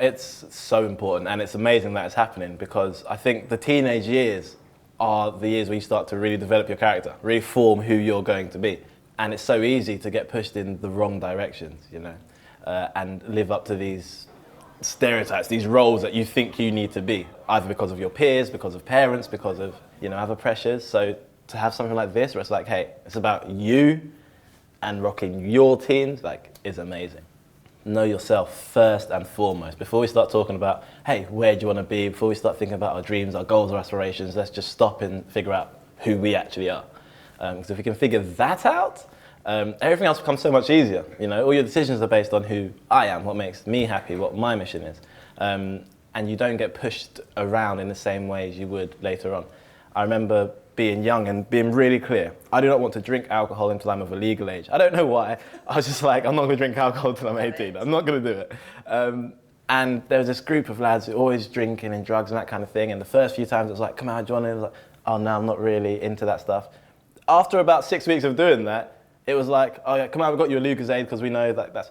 It's so important, and it's amazing that it's happening, because I think the teenage years are the years where you start to really develop your character, really form who you're going to be. And it's so easy to get pushed in the wrong directions, you know, and live up to these stereotypes, these roles that you think you need to be, either because of your peers, because of parents, because of, you know, other pressures. So to have something like this where it's like, hey, it's about you and rocking your teens, like, is amazing. Know yourself first and foremost. Before we start talking about, hey, where do you want to be? Before we start thinking about our dreams, our goals, our aspirations, let's just stop and figure out who we actually are. Because if we can figure that out, everything else becomes so much easier. You know, all your decisions are based on who I am, what makes me happy, what my mission is. And you don't get pushed around in the same way as you would later on. I remember being young and being really clear. I do not want to drink alcohol until I'm of a legal age. I don't know why. I was just like, I'm not going to drink alcohol until I'm 18. I'm not going to do it. And there was this group of lads who were always drinking and drugs and that kind of thing. And the first few times it was like, come on, John. And it was like, oh no, I'm not really into that stuff. After about 6 weeks of doing that, it was like, oh yeah, come on, we've got you a Lucozade because we know that that's...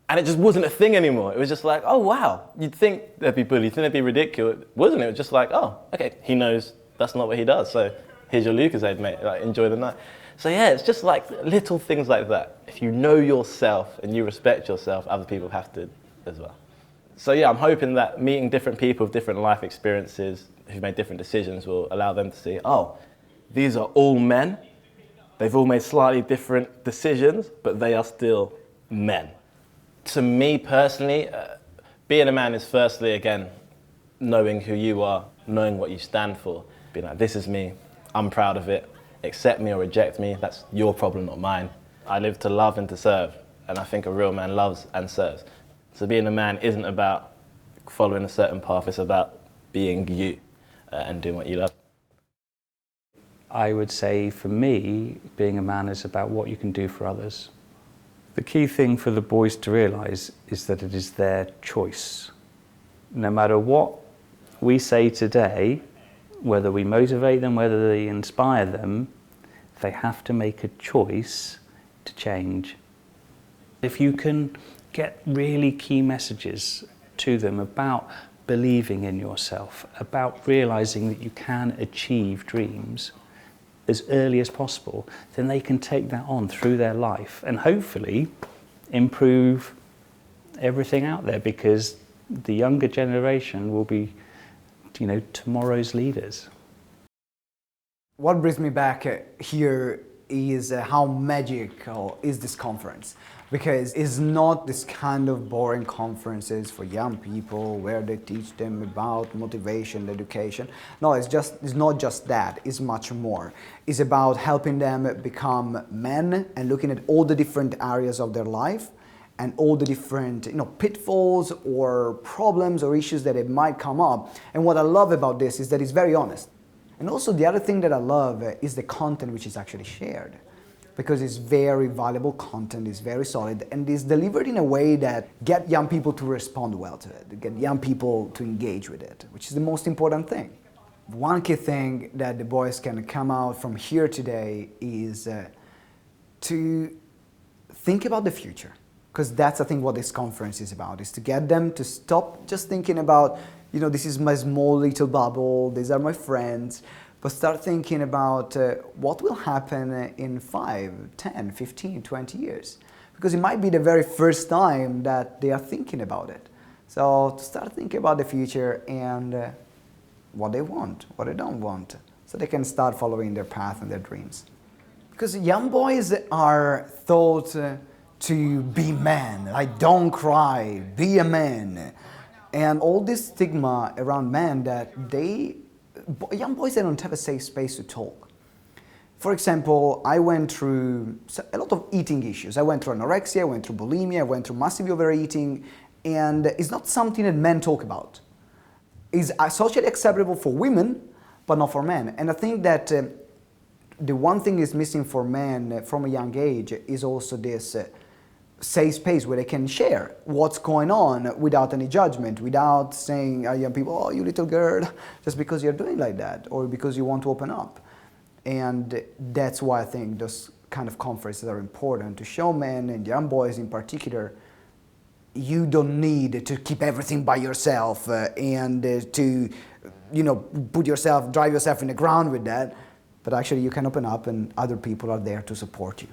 And it just wasn't a thing anymore. It was just like, oh wow, you'd think there'd be bullies, you'd think there'd be ridiculous. Wasn't it? It was just like, oh, okay, he knows that's not what he does, so here's your Lucozade, mate, like, enjoy the night. So yeah, it's just like little things like that. If you know yourself and you respect yourself, other people have to as well. So yeah, I'm hoping that meeting different people with different life experiences who've made different decisions will allow them to see, oh, these are all men. They've all made slightly different decisions, but they are still men. To me personally, being a man is firstly, again, knowing who you are, knowing what you stand for. Being like, this is me, I'm proud of it, accept me or reject me, that's your problem, not mine. I live to love and to serve, and I think a real man loves and serves. So being a man isn't about following a certain path, it's about being you and doing what you love. I would say for me, being a man is about what you can do for others. The key thing for the boys to realise is that it is their choice. No matter what we say today, whether we motivate them, whether we inspire them, they have to make a choice to change. If you can get really key messages to them about believing in yourself, about realising that you can achieve dreams, as early as possible, then they can take that on through their life and hopefully improve everything out there, because the younger generation will be, you know, tomorrow's leaders. What brings me back here is how magical is this conference, because it's not this kind of boring conferences for young people where they teach them about motivation, education. No, it's not just that, it's much more. It's about helping them become men and looking at all the different areas of their life and all the different, you know, pitfalls or problems or issues that it might come up. And what I love about this is that it's very honest. And also the other thing that I love is the content which is actually shared, because it's very valuable content, it's very solid, and is delivered in a way that get young people to respond well to it, get young people to engage with it, which is the most important thing. One key thing that the boys can come out from here today is to think about the future, because that's, I think, what this conference is about, is to get them to stop just thinking about, you know, this is my small little bubble, these are my friends, but start thinking about what will happen in 5, 10, 15, 20 years. Because it might be the very first time that they are thinking about it. So to start thinking about the future and what they want, what they don't want, so they can start following their path and their dreams. Because young boys are thought to be men, like don't cry, be a man. And all this stigma around men that young boys, they don't have a safe space to talk. For example, I went through a lot of eating issues. I went through anorexia, I went through bulimia, I went through massive overeating, and it's not something that men talk about. It's socially acceptable for women, but not for men. And I think that the one thing is missing for men from a young age is also this safe space where they can share what's going on without any judgment, without saying, young people, oh, you little girl, just because you're doing like that, or because you want to open up. And that's why I think those kind of conferences are important, to show men and young boys in particular you don't need to keep everything by yourself and to, drive yourself in the ground with that. But actually you can open up and other people are there to support you.